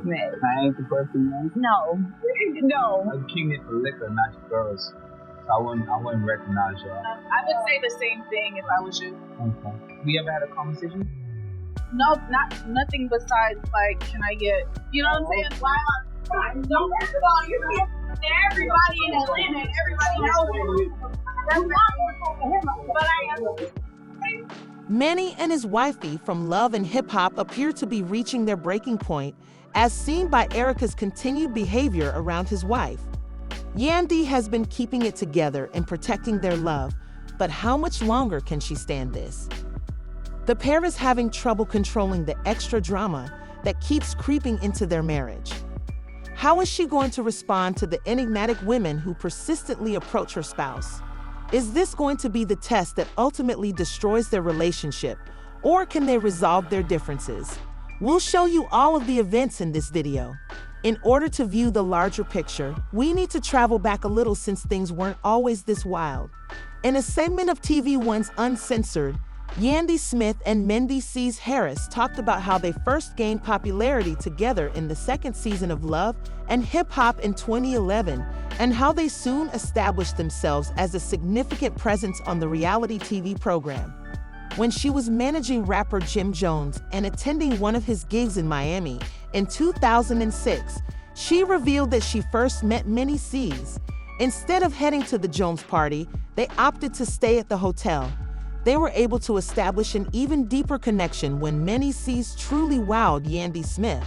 met. I ain't the person, man. No. No. I'm king of liquor, not girls. So I wouldn't recognize y'all. I would say the same thing if I was you. Okay. We ever had a conversation? No, nothing besides like, can I get, you know what I'm saying? Why am I? No, first of all, you know, everybody in Atlanta and everybody knows you. That's not but I am. Manny and his wifey from Love and Hip Hop appear to be reaching their breaking point, as seen by Erica's continued behavior around his wife. Yandy has been keeping it together and protecting their love, but how much longer can she stand this? The pair is having trouble controlling the extra drama that keeps creeping into their marriage. How is she going to respond to the enigmatic women who persistently approach her spouse? Is this going to be the test that ultimately destroys their relationship, or can they resolve their differences? We'll show you all of the events in this video. In order to view the larger picture, we need to travel back a little since things weren't always this wild. In a segment of TV One's Uncensored, Yandy Smith and Mendeecees Harris talked about how they first gained popularity together in the second season of Love and Hip Hop in 2011, and how they soon established themselves as a significant presence on the reality TV program. When she was managing rapper Jim Jones and attending one of his gigs in Miami in 2006, she revealed that she first met Mendeecees. Instead of heading to the Jones party, they opted to stay at the hotel. They were able to establish an even deeper connection when Mendeecees truly wowed Yandy Smith.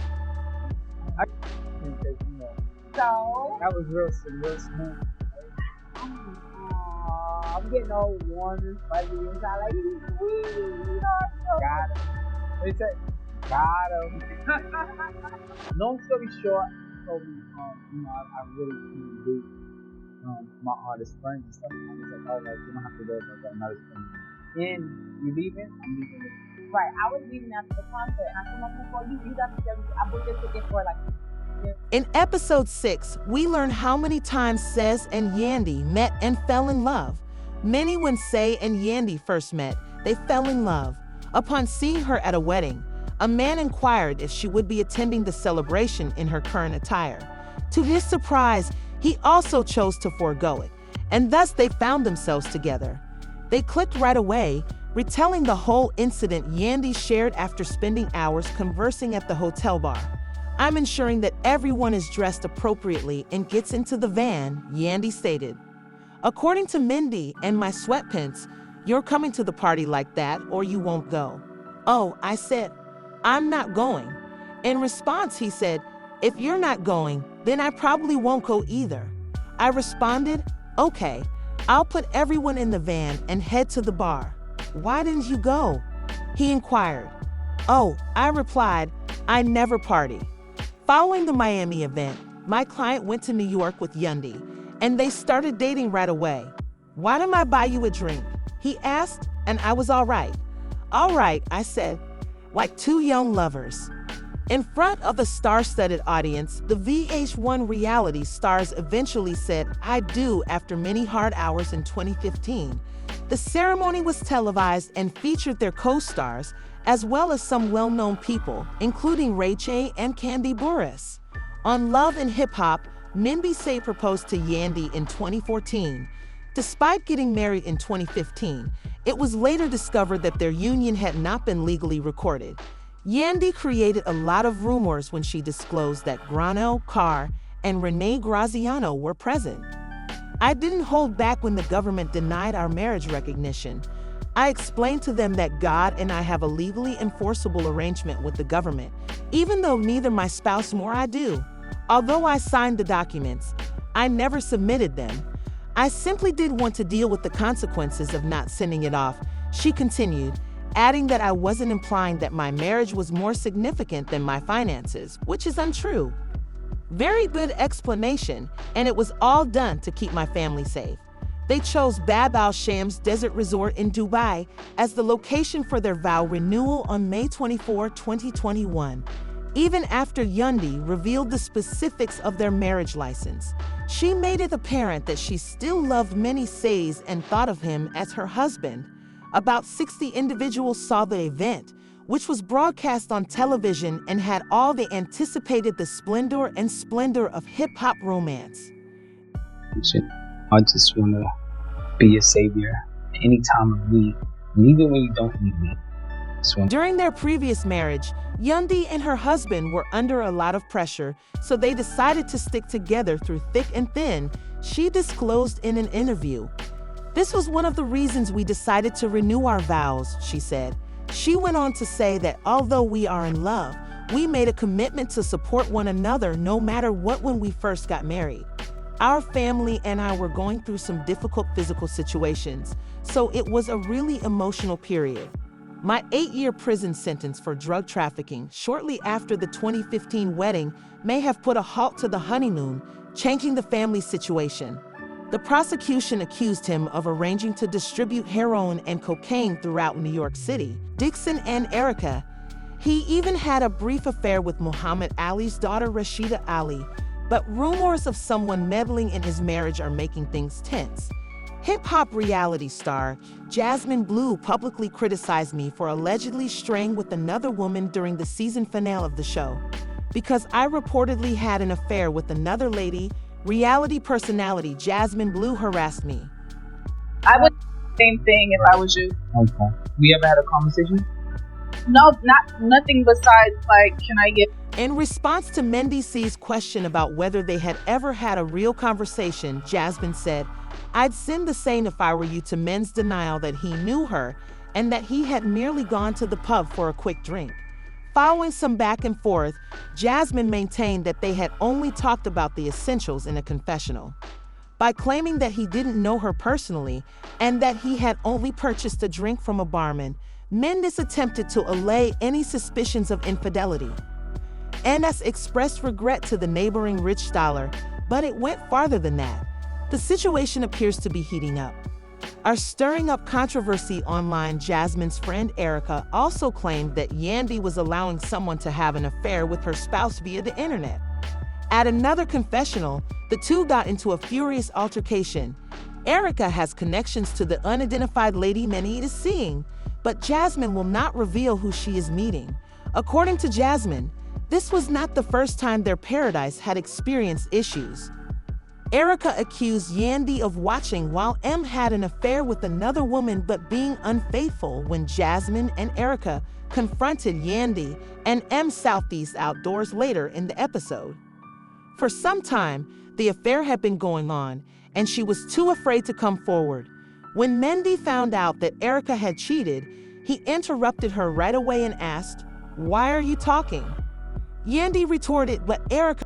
So? That was real smooth. I'm getting all warm and fuzzy inside, like, he's sweet, you know. Got him. They said, got him. Long story short, told me, I really do my artist friends and stuff. I was like, all right, you don't have to worry about that. I'm not as friend. And you leaving? I'm leaving with you. Right, I was leaving after the concert, and I came up before you got to tell me, I booked this ticket for like. In episode 6, we learn how many times Cez and Yandy met and fell in love. Many when Say and Yandy first met, they fell in love. Upon seeing her at a wedding, a man inquired if she would be attending the celebration in her current attire. To his surprise, he also chose to forego it, and thus they found themselves together. They clicked right away, retelling the whole incident Yandy shared after spending hours conversing at the hotel bar. I'm ensuring that everyone is dressed appropriately and gets into the van, Yandy stated. According to Mindy and my sweatpants, you're coming to the party like that or you won't go. Oh, I said, I'm not going. In response, he said, if you're not going, then I probably won't go either. I responded, okay, I'll put everyone in the van and head to the bar. Why didn't you go? He inquired. Oh, I replied, I never party. Following the Miami event, my client went to New York with Yandy, and they started dating right away. Why don't I buy you a drink? He asked, and I was all right. All right, I said, like two young lovers. In front of a star-studded audience, the VH1 reality stars eventually said, I do after many hard hours in 2015. The ceremony was televised and featured their co-stars, as well as some well-known people, including Ray J and Candy Burris. On Love and Hip Hop, Mendeecees proposed to Yandy in 2014. Despite getting married in 2015, it was later discovered that their union had not been legally recorded. Yandy created a lot of rumors when she disclosed that Grano, Carr, and Renee Graziano were present. I didn't hold back when the government denied our marriage recognition. I explained to them that God and I have a legally enforceable arrangement with the government, even though neither my spouse nor I do. Although I signed the documents, I never submitted them. I simply did want to deal with the consequences of not sending it off, she continued, adding that I wasn't implying that my marriage was more significant than my finances, which is untrue. Very good explanation, and it was all done to keep my family safe. They chose Bab Al Sham's desert resort in Dubai as the location for their vow renewal on May 24, 2021. Even after Yandy revealed the specifics of their marriage license, she made it apparent that she still loved Mendeecees and thought of him as her husband. About 60 individuals saw the event, which was broadcast on television and had all the anticipated the splendor and splendor of hip-hop romance. I just want to be your savior any time of need, and even when you don't need me. During their previous marriage, Yandy and her husband were under a lot of pressure, so they decided to stick together through thick and thin, she disclosed in an interview. This was one of the reasons we decided to renew our vows, she said. She went on to say that although we are in love, we made a commitment to support one another no matter what when we first got married. Our family and I were going through some difficult physical situations, so it was a really emotional period. My 8-year prison sentence for drug trafficking shortly after the 2015 wedding may have put a halt to the honeymoon, changing the family situation. The prosecution accused him of arranging to distribute heroin and cocaine throughout New York City, Dixon and Erica. He even had a brief affair with Muhammad Ali's daughter Rashida Ali, but rumors of someone meddling in his marriage are making things tense. Hip-hop reality star Jasmine Blue publicly criticized me for allegedly straying with another woman during the season finale of the show. Because I reportedly had an affair with another lady, reality personality Jasmine Blue harassed me. I would do the same thing if I was you. Okay. We ever had a conversation? No, nothing besides like, can I get... In response to Mendeecees' question about whether they had ever had a real conversation, Jasmine said, "I'd send the same if I were you," to Men's denial that he knew her and that he had merely gone to the pub for a quick drink. Following some back and forth, Jasmine maintained that they had only talked about the essentials in a confessional. By claiming that he didn't know her personally and that he had only purchased a drink from a barman, Mendeecees attempted to allay any suspicions of infidelity. Mendeecees expressed regret to the neighboring rich scholar, but it went farther than that. The situation appears to be heating up. Are stirring up controversy online. Jasmine's friend Erica also claimed that Yandy was allowing someone to have an affair with her spouse via the internet. At another confessional, the two got into a furious altercation. Erica has connections to the unidentified lady many is seeing, but Jasmine will not reveal who she is meeting. According to Jasmine, this was not the first time their paradise had experienced issues. Erica accused Yandy of watching while M had an affair with another woman but being unfaithful when Jasmine and Erica confronted Yandy and M Southeast outdoors later in the episode. For some time, the affair had been going on, and she was too afraid to come forward. When Mendy found out that Erica had cheated, he interrupted her right away and asked, "Why are you talking?" Yandy retorted, but Erica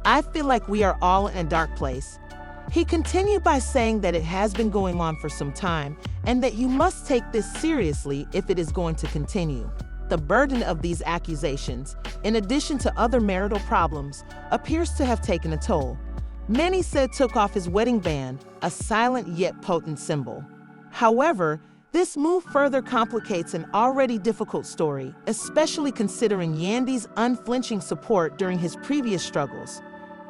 I feel like we are all in a dark place. He continued by saying that it has been going on for some time and that you must take this seriously if it is going to continue. The burden of these accusations, in addition to other marital problems, appears to have taken a toll. Many said took off his wedding band, a silent yet potent symbol. However, this move further complicates an already difficult story, especially considering Yandy's unflinching support during his previous struggles.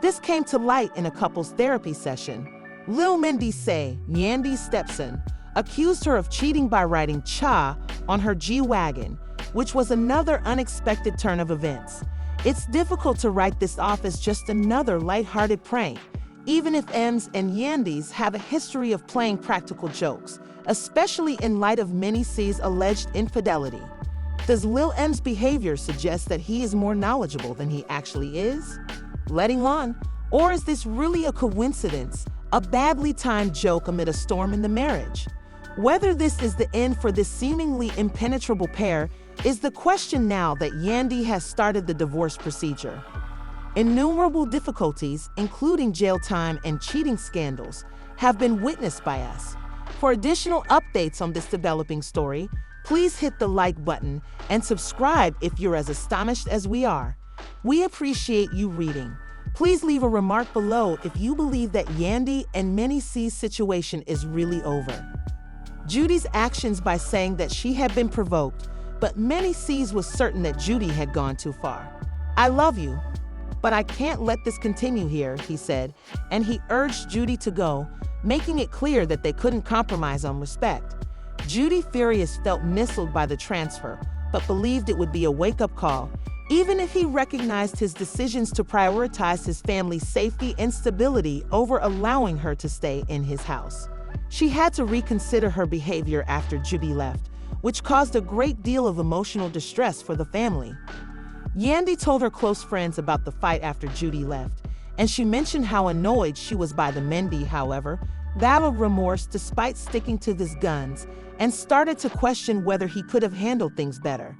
This came to light in a couple's therapy session. Lil Mendeecees, Yandy's stepson, accused her of cheating by riding Cha on her G-Wagon, which was another unexpected turn of events. It's difficult to write this off as just another lighthearted prank, even if M's and Yandy's have a history of playing practical jokes, especially in light of Mendeecees' alleged infidelity. Does Lil M's behavior suggest that he is more knowledgeable than he actually is? Letting on? Or is this really a coincidence, a badly timed joke amid a storm in the marriage? Whether this is the end for this seemingly impenetrable pair is the question now that Yandy has started the divorce procedure. Innumerable difficulties, including jail time and cheating scandals, have been witnessed by us. For additional updates on this developing story, please hit the like button and subscribe if you're as astonished as we are. We appreciate you reading. Please leave a remark below if you believe that Yandy and Mendeecees' situation is really over. Judy's actions by saying that she had been provoked, but Mendeecees was certain that Judy had gone too far. "I love you, but I can't let this continue here," he said, and he urged Judy to go, making it clear that they couldn't compromise on respect. Judy, furious, felt misled by the transfer, but believed it would be a wake-up call, even if he recognized his decisions to prioritize his family's safety and stability over allowing her to stay in his house. She had to reconsider her behavior after Judy left, which caused a great deal of emotional distress for the family. Yandy told her close friends about the fight after Judy left, and she mentioned how annoyed she was by the Mendy, however, battled remorse despite sticking to his guns, and started to question whether he could have handled things better.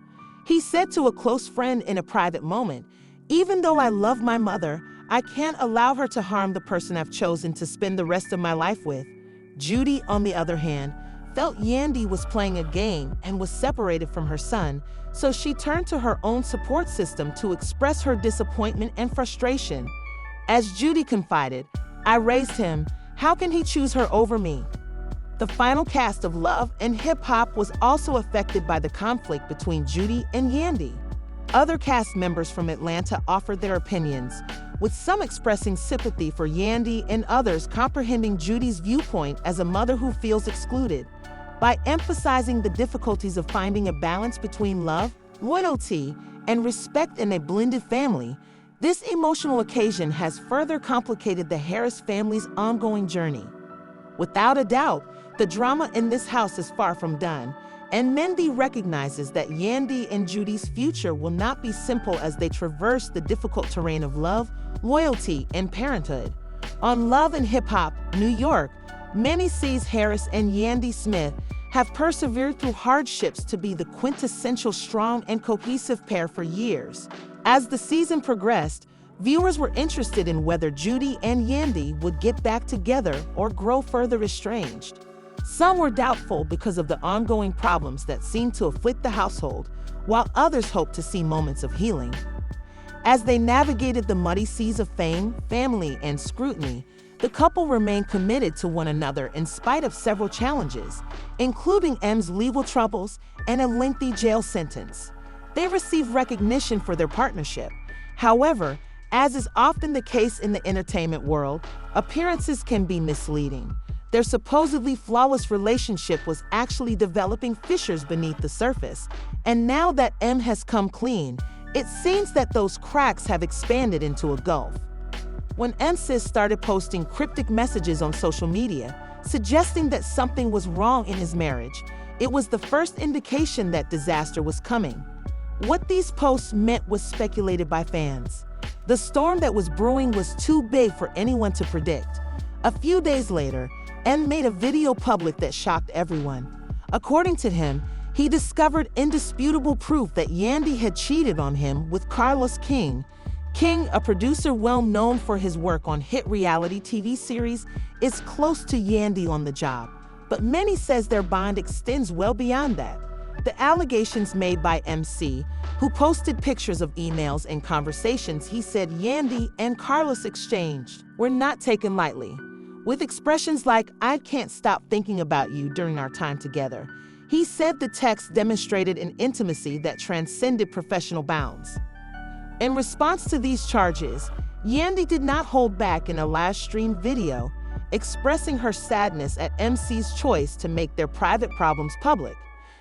He said to a close friend in a private moment, "Even though I love my mother, I can't allow her to harm the person I've chosen to spend the rest of my life with." Judy, on the other hand, felt Yandy was playing a game and was separated from her son, so she turned to her own support system to express her disappointment and frustration. As Judy confided, "I raised him. How can he choose her over me?" The final cast of Love and Hip Hop was also affected by the conflict between Judy and Yandy. Other cast members from Atlanta offered their opinions, with some expressing sympathy for Yandy and others comprehending Judy's viewpoint as a mother who feels excluded. By emphasizing the difficulties of finding a balance between love, loyalty, and respect in a blended family, this emotional occasion has further complicated the Harris family's ongoing journey. Without a doubt, the drama in this house is far from done, and Mendy recognizes that Yandy and Judy's future will not be simple as they traverse the difficult terrain of love, loyalty, and parenthood. On Love and Hip Hop, New York, Mendeecees Harris and Yandy Smith have persevered through hardships to be the quintessential strong and cohesive pair for years. As the season progressed, viewers were interested in whether Judy and Yandy would get back together or grow further estranged. Some were doubtful because of the ongoing problems that seemed to afflict the household, while others hoped to see moments of healing. As they navigated the muddy seas of fame, family, and scrutiny, the couple remained committed to one another in spite of several challenges, including M's legal troubles and a lengthy jail sentence. They received recognition for their partnership. However, as is often the case in the entertainment world, appearances can be misleading. Their supposedly flawless relationship was actually developing fissures beneath the surface, and now that M has come clean, it seems that those cracks have expanded into a gulf. When Mendeecees started posting cryptic messages on social media, suggesting that something was wrong in his marriage, it was the first indication that disaster was coming. What these posts meant was speculated by fans. The storm that was brewing was too big for anyone to predict. A few days later, M made a video public that shocked everyone. According to him, he discovered indisputable proof that Yandy had cheated on him with Carlos King. King, a producer well known for his work on hit reality TV series, is close to Yandy on the job, but many says their bond extends well beyond that. The allegations made by MC, who posted pictures of emails and conversations he said Yandy and Carlos exchanged, were not taken lightly. With expressions like, "I can't stop thinking about you" during our time together, he said the text demonstrated an intimacy that transcended professional bounds. In response to these charges, Yandy did not hold back in a live-streamed video, expressing her sadness at MC's choice to make their private problems public.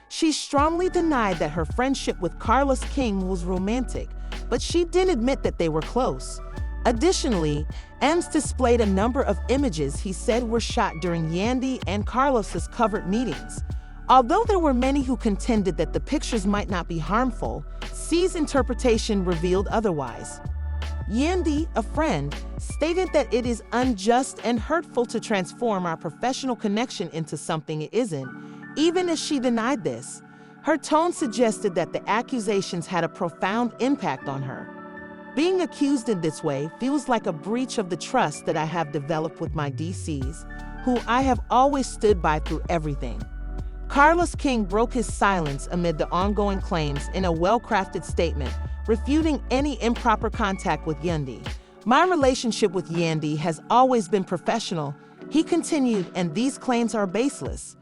She strongly denied that her friendship with Carlos King was romantic, but she did admit that they were close. Additionally, Ems displayed a number of images he said were shot during Yandy and Carlos's covered meetings. Although there were many who contended that the pictures might not be harmful, C's interpretation revealed otherwise. Yandy, a friend, stated that it is unjust and hurtful to transform our professional connection into something it isn't, even as she denied this. Her tone suggested that the accusations had a profound impact on her. Being accused in this way feels like a breach of the trust that I have developed with my DCs, who I have always stood by through everything. Carlos King broke his silence amid the ongoing claims in a well-crafted statement, refuting any improper contact with Yandy. "My relationship with Yandy has always been professional," he continued, "and these claims are baseless."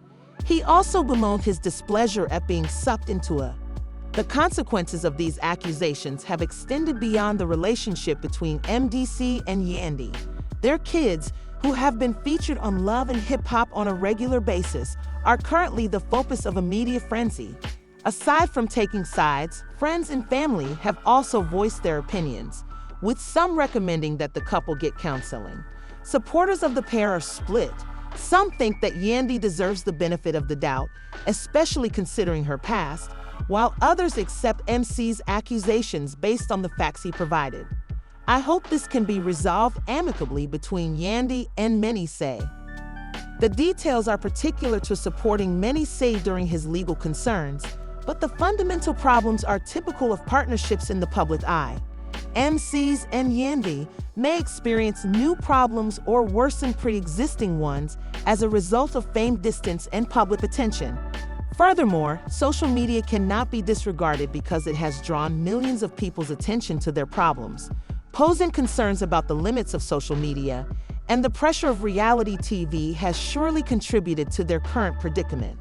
He also bemoaned his displeasure at being sucked into The consequences of these accusations have extended beyond the relationship between MDC and Yandy. Their kids, who have been featured on Love and Hip Hop on a regular basis, are currently the focus of a media frenzy. Aside from taking sides, friends and family have also voiced their opinions, with some recommending that the couple get counseling. Supporters of the pair are split. Some think that Yandy deserves the benefit of the doubt, especially considering her past, while others accept MC's accusations based on the facts he provided. I hope this can be resolved amicably between Yandy and Mendeecees. The details are particular to supporting Mendeecees during his legal concerns, but the fundamental problems are typical of partnerships in the public eye. MCs and Yandy may experience new problems or worsen pre-existing ones as a result of fame, distance, and public attention. Furthermore, social media cannot be disregarded because it has drawn millions of people's attention to their problems, posing concerns about the limits of social media, and the pressure of reality TV has surely contributed to their current predicament.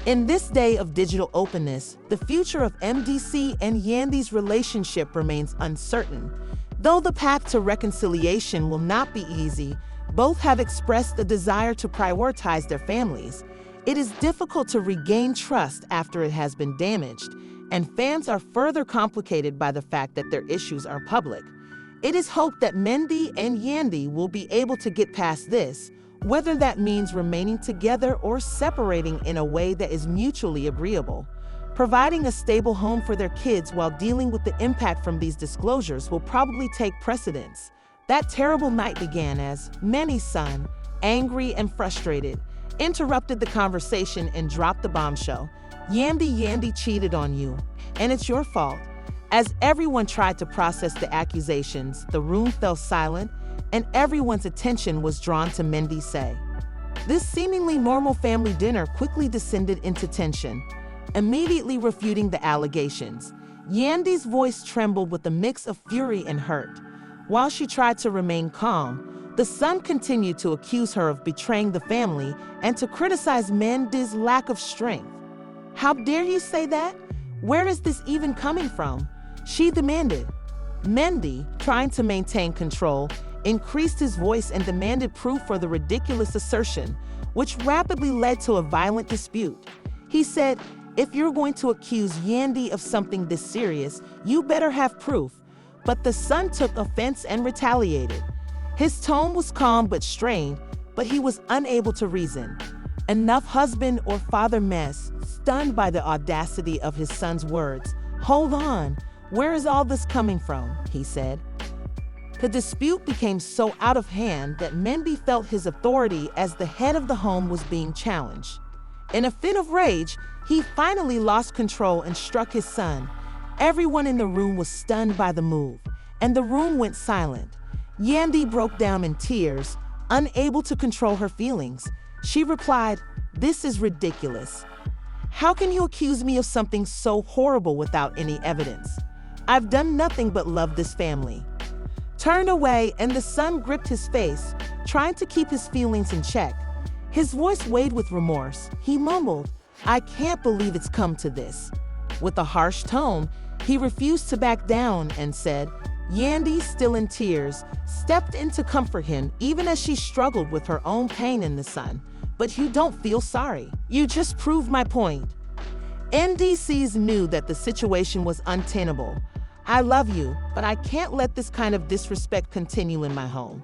In this day of digital openness, the future of MDC and Yandy's relationship remains uncertain. Though the path to reconciliation will not be easy, both have expressed a desire to prioritize their families. It is difficult to regain trust after it has been damaged, and fans are further complicated by the fact that their issues are public. It is hoped that Mendy and Yandy will be able to get past this, whether that means remaining together or separating in a way that is mutually agreeable. Providing a stable home for their kids while dealing with the impact from these disclosures will probably take precedence. That terrible night began as Mendy's son, angry and frustrated, interrupted the conversation and dropped the bombshell. Yandy cheated on you, and it's your fault." As everyone tried to process the accusations, the room fell silent, and everyone's attention was drawn to Mendeecees. This seemingly normal family dinner quickly descended into tension, immediately refuting the allegations. Yandy's voice trembled with a mix of fury and hurt. While she tried to remain calm, the son continued to accuse her of betraying the family and to criticize Mendy's lack of strength. "How dare you say that? Where is this even coming from?" she demanded. Mendy, trying to maintain control, increased his voice and demanded proof for the ridiculous assertion, which rapidly led to a violent dispute. He said, "If you're going to accuse Yandy of something this serious, you better have proof." But the son took offense and retaliated. His tone was calm but strained, but he was unable to reason. Enough husband or father mess, stunned by the audacity of his son's words. "Hold on, where is all this coming from?" he said. The dispute became so out of hand that Mendy felt his authority as the head of the home was being challenged. In a fit of rage, he finally lost control and struck his son. Everyone in the room was stunned by the move, and the room went silent. Yandy broke down in tears, unable to control her feelings. She replied, "This is ridiculous. How can you accuse me of something so horrible without any evidence? I've done nothing but love this family." Turned away, and the son gripped his face, trying to keep his feelings in check. His voice weighed with remorse. He mumbled, "I can't believe it's come to this." With a harsh tone, he refused to back down and said, Yandy, still in tears, stepped in to comfort him even as she struggled with her own pain in the son. "But you don't feel sorry. You just proved my point." Mendeecees knew that the situation was untenable. "I love you, but I can't let this kind of disrespect continue in my home."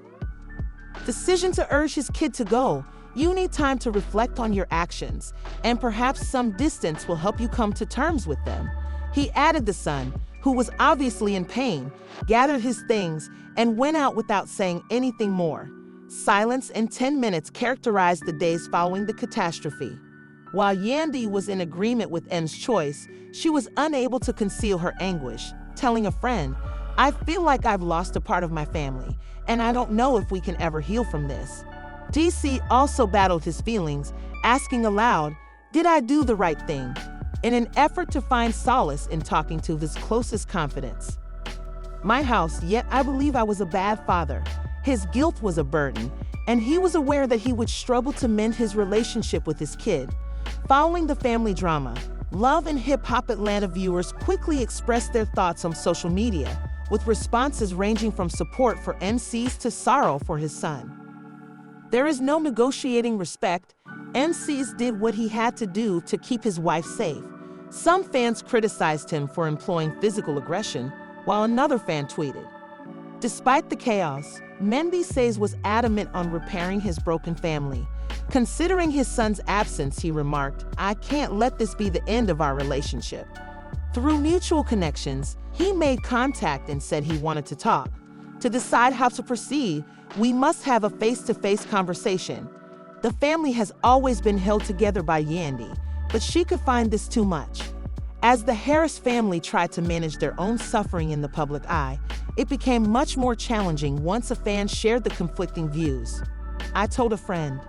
Decision to urge his kid to go. You need time to reflect on your actions, and perhaps some distance will help you come to terms with them. He added the son, who was obviously in pain, gathered his things, and went out without saying anything more. Silence and 10 minutes characterized the days following the catastrophe. While Yandy was in agreement with N's choice, she was unable to conceal her anguish, telling a friend, "I feel like I've lost a part of my family, and I don't know if we can ever heal from this." DC also battled his feelings, asking aloud, "Did I do the right thing?" in an effort to find solace in talking to his closest confidants. "My house, yet I believe I was a bad father." His guilt was a burden, and he was aware that he would struggle to mend his relationship with his kid. Following the family drama, LoveAndHipHop Atlanta viewers quickly expressed their thoughts on social media, with responses ranging from support for Mendeecees to sorrow for his son. There is no negotiating respect. Mendeecees did what he had to do to keep his wife safe. Some fans criticized him for employing physical aggression, while another fan tweeted, "Despite the chaos, Mendeecees was adamant on repairing his broken family. Considering his son's absence, he remarked, I can't let this be the end of our relationship." Through mutual connections, he made contact and said he wanted to talk. To decide how to proceed, we must have a face-to-face conversation. The family has always been held together by Yandy, but she could find this too much. As the Harris family tried to manage their own suffering in the public eye, it became much more challenging once a fan shared the conflicting views. I told a friend,